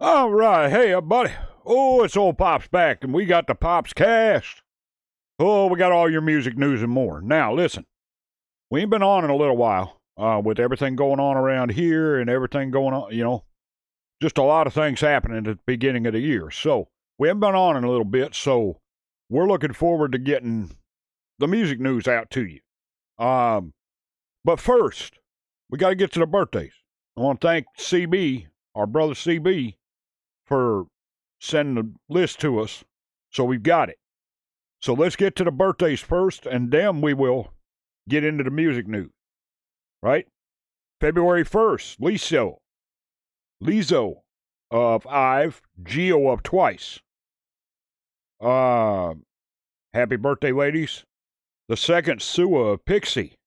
All right, hey everybody. Oh, it's old Pop's back, and we got the Popzcast. Oh, we got all your music news and more. Now, listen, we ain't been on in a little while with everything going on around here and everything going on, just a lot of things happening at the beginning of the year. So, we haven't been on in a little bit, so we're looking forward to getting the music news out to you. But first, we got to get to the birthdays. I want to thank CB, our brother CB, for sending the list to us, so we've got it. So let's get to the birthdays first, and then we will get into the music news, right? February 1st, Lizzo of Ive, Geo of Twice. Happy birthday, ladies. The second, Sua of Pixie.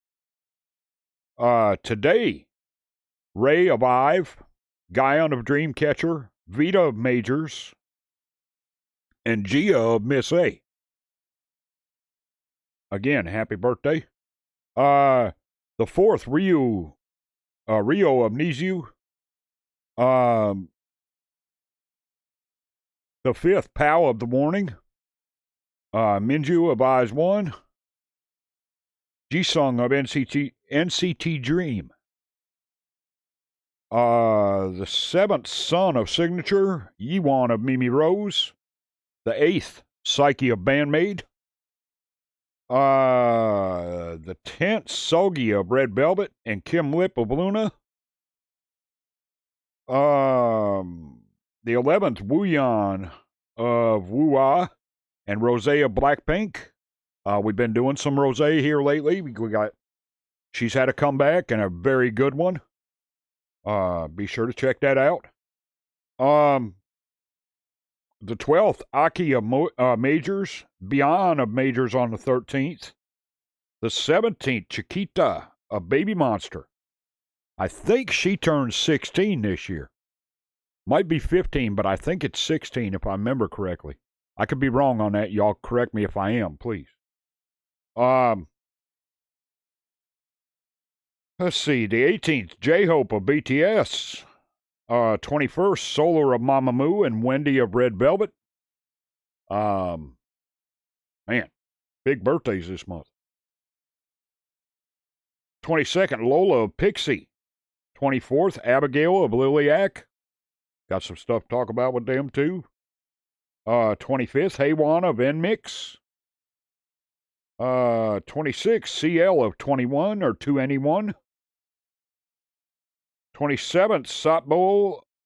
Today, Ray of Ive, Guyon of Dreamcatcher, Vita of Majors, and Gia of Miss A. Again, happy birthday. The fourth, Rio of Nizu. The fifth, Pow of the Warning. Minju of Eyes One. Jisung of NCT Dream. The seventh, Son of Signature, Yiwon of Mimi Rose. The eighth, Psyche of Bandmaid. The 10th, Sogi of Red Velvet and Kim Lip of Luna. The 11th, Wooyan of Woo-Ah and Rosé of Blackpink. We've been doing some Rosé here lately. She's had a comeback and a very good one. Be sure to check that out. The 12th, Aki of Majors, Beyond of Majors on the 13th. The 17th, Chiquita of Baby Monster. I think she turns 16 this year. Might be 15, but I think it's 16 if I remember correctly. I could be wrong on that. Y'all correct me if I am, please. Let's see, the 18th, J-Hope of BTS. 21st, Solar of Mamamoo and Wendy of Red Velvet. Man, big birthdays this month. 22nd, Lola of Pixie. 24th, Abigail of Liliac. Got some stuff to talk about with them too. 25th, Haywan of NMix. 26th, CL of 21 or 2NE1. 27th,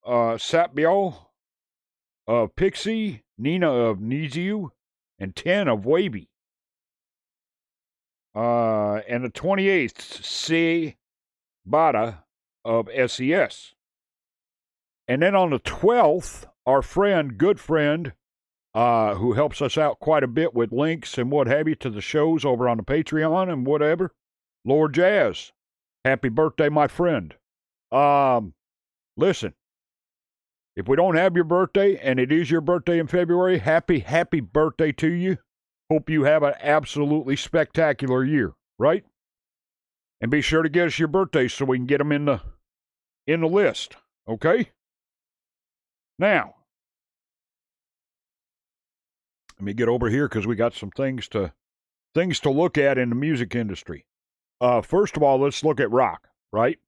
Sapbio of Pixie, Nina of Nizu, and 10 of Wavy. And the 28th, C. Bada of SES. And then on the 12th, our good friend, who helps us out quite a bit with links and what have you to the shows over on the Patreon and whatever, Lord Jazz. Happy birthday, my friend. Listen, if we don't have your birthday and it is your birthday in February, happy birthday to you. Hope you have an absolutely spectacular year, right? And be sure to get us your birthdays so we can get them in the list, okay? Now, let me get over here because we got some things to look at in the music industry. First of all, let's look at rock, right?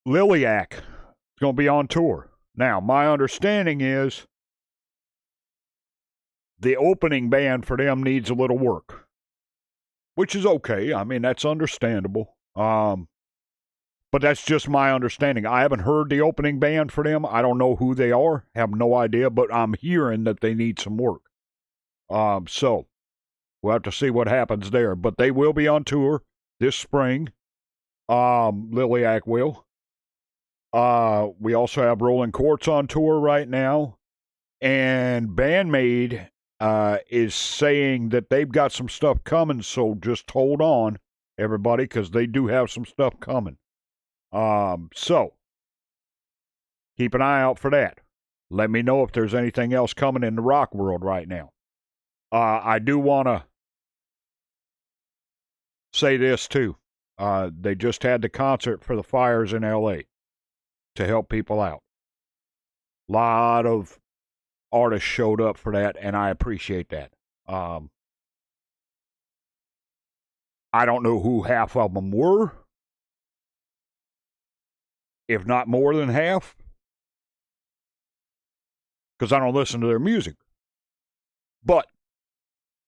Liliac is going to be on tour. Now, my understanding is the opening band for them needs a little work, which is okay. I mean, that's understandable. But that's just my understanding. I haven't heard the opening band for them. I don't know who they are. Have no idea, but I'm hearing that they need some work. So we'll have to see what happens there. But they will be on tour this spring. Liliac will. We also have Rolling Quartz on tour right now. And Bandmaid is saying that they've got some stuff coming, so just hold on, everybody, because they do have some stuff coming. So Keep an eye out for that. Let me know if there's anything else coming in the rock world right now. I do want to say this, too. They just had the concert for the fires in L.A. to help people out. A lot of artists showed up for that, and I appreciate that. I don't know who half of them were, if not more than half, because I don't listen to their music. But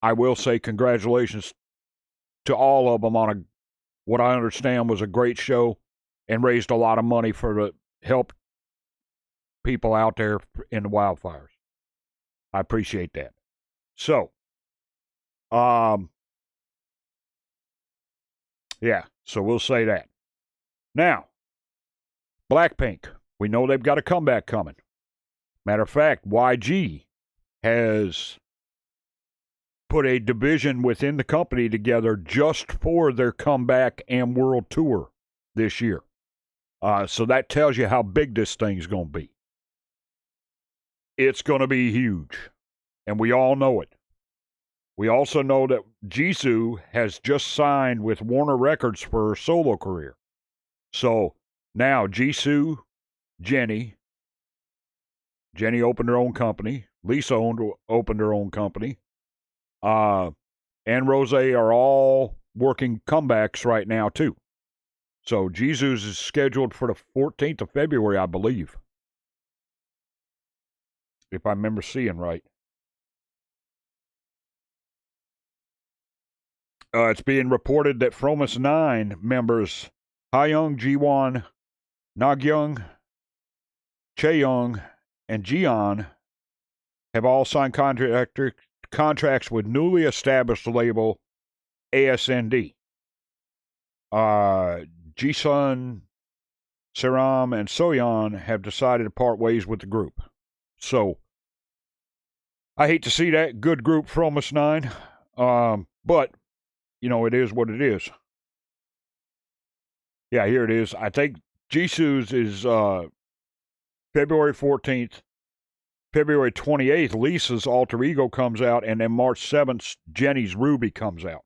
I will say congratulations to all of them on what I understand was a great show and raised a lot of money for to help people out there in the wildfires. I appreciate that. So, yeah, so we'll say that. Now, Blackpink, we know they've got a comeback coming. Matter of fact, YG has put a division within the company together just for their comeback and world tour this year. So that tells you how big this thing's going to be. It's going to be huge, and we all know it. We also know that Jisoo has just signed with Warner Records for her solo career. So now Jisoo, Jenny opened her own company. Lisa opened her own company. And Rose are all working comebacks right now, too. So Jisoo's is scheduled for the 14th of February, I believe. If I remember seeing right. It's being reported that Fromus 9 members Hayoung, Jiwon, Nagyung, Chaeyoung, and Jian have all signed contracts with newly established label ASND. Jisun, Seram, and Soyeon have decided to part ways with the group. So, I hate to see that. Good group, Fromus 9. But, you know, it is what it is. Yeah, here it is. I think Jisoo's is February 14th. February 28th, Lisa's Alter Ego comes out, and then March 7th, Jenny's Ruby comes out.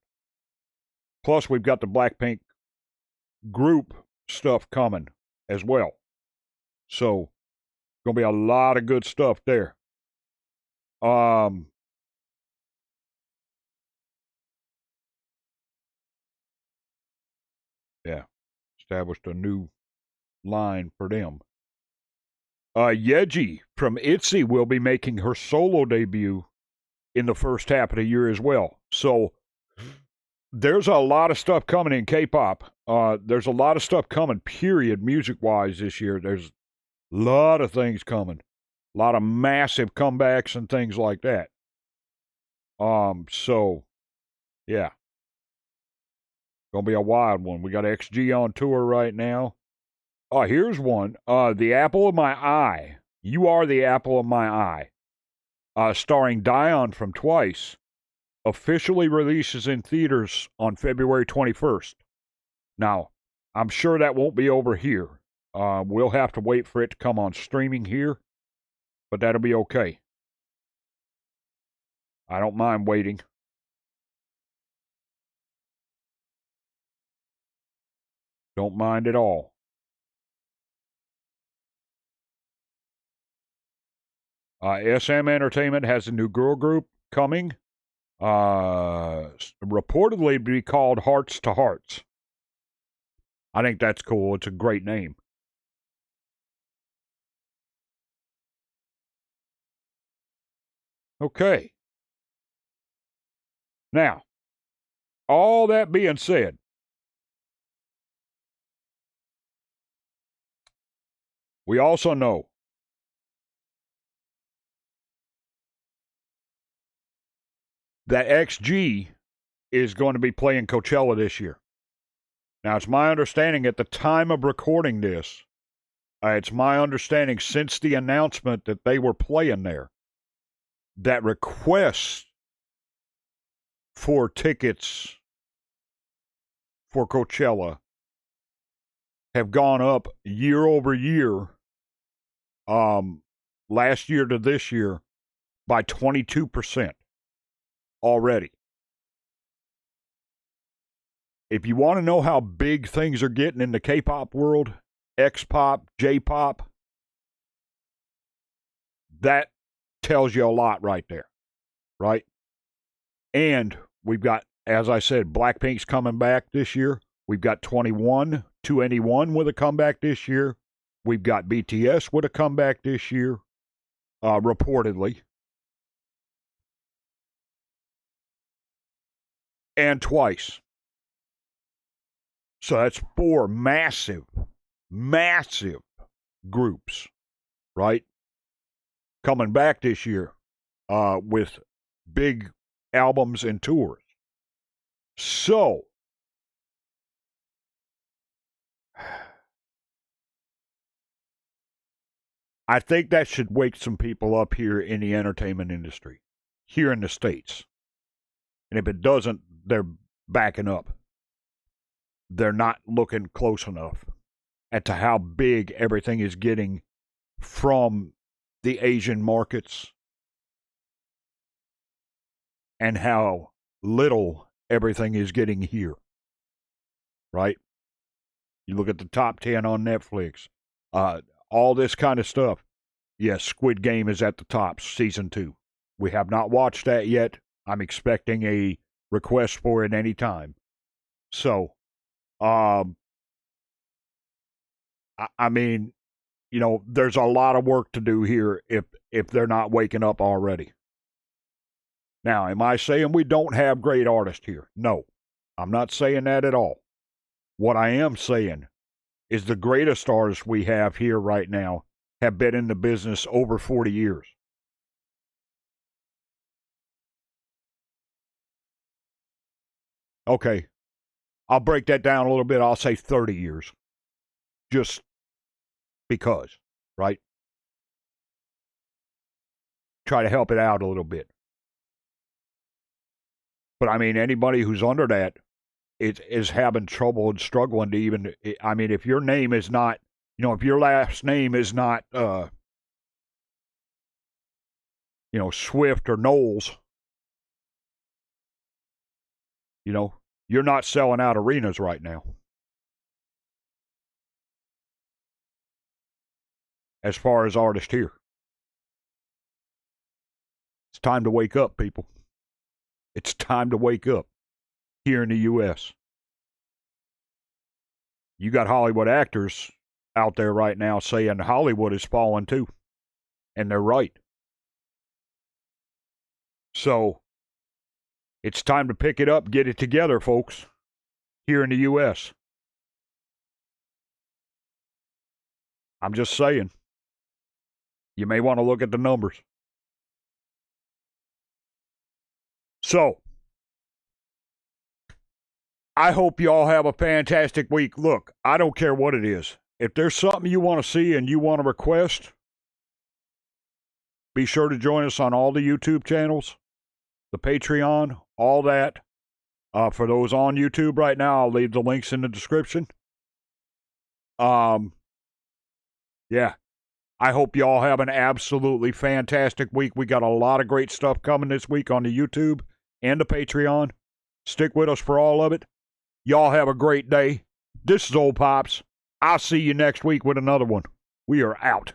Plus, we've got the Blackpink group stuff coming as well. So, going to be a lot of good stuff there. Yeah, established a new line for them. Yeji from ITZY will be making her solo debut in the first half of the year as well. So there's a lot of stuff coming in K-pop. There's a lot of stuff coming, period, music-wise this year. There's a lot of things coming. A lot of massive comebacks and things like that. So, yeah. Gonna be a wild one. We got XG on tour right now. Here's one. The Apple of My Eye. You Are the Apple of My Eye. Starring Dion from Twice. Officially releases in theaters on February 21st. Now, I'm sure that won't be over here. We'll have to wait for it to come on streaming here. But that'll be okay. I don't mind waiting. Don't mind at all. SM Entertainment has a new girl group coming. Reportedly be called Hearts to Hearts. I think that's cool. It's a great name. Okay. Now, all that being said, we also know that XG is going to be playing Coachella this year. Now, it's my understanding at the time of recording this, it's my understanding since the announcement that they were playing there, that requests for tickets for Coachella have gone up year over year last year to this year by 22% already. If you want to know how big things are getting in the K-pop world, X-pop, J-pop, that tells you a lot right there, right? And we've got, as I said, Blackpink's coming back this year. We've got 21 to anyone with a comeback this year. We've got BTS with a comeback this year, reportedly. And Twice. So that's 4 massive groups, right? Coming back this year with big albums and tours. So, I think that should wake some people up here in the entertainment industry, here in the States. And if it doesn't, they're backing up. They're not looking close enough at to how big everything is getting from the Asian markets and how little everything is getting here, right? You look at the top 10 on Netflix, all this kind of stuff. Yes, Squid Game is at the top, season 2. We have not watched that yet. I'm expecting a request for it any time. So, I mean, you know, there's a lot of work to do here if they're not waking up already. Now, am I saying we don't have great artists here? No, I'm not saying that at all. What I am saying is the greatest artists we have here right now have been in the business over 40 years. Okay, I'll break that down a little bit. I'll say 30 years. Just because, right? Try to help it out a little bit. But I mean, anybody who's under that is having trouble and struggling to even, I mean, if your name is not, you know, if your last name is not, you know, Swift or Knowles, you know, you're not selling out arenas right now. As far as artists here. It's time to wake up, people. It's time to wake up here in the U.S. You got Hollywood actors out there right now saying Hollywood is falling too. And they're right. So, it's time to pick it up, get it together, folks, here in the U.S. I'm just saying. You may want to look at the numbers. So, I hope you all have a fantastic week. Look, I don't care what it is. If there's something you want to see and you want to request, be sure to join us on all the YouTube channels, the Patreon, all that. For those on YouTube right now, I'll leave the links in the description. Yeah. I hope you all have an absolutely fantastic week. We got a lot of great stuff coming this week on the YouTube and the Patreon. Stick with us for all of it. Y'all have a great day. This is Old Pops. I'll see you next week with another one. We are out.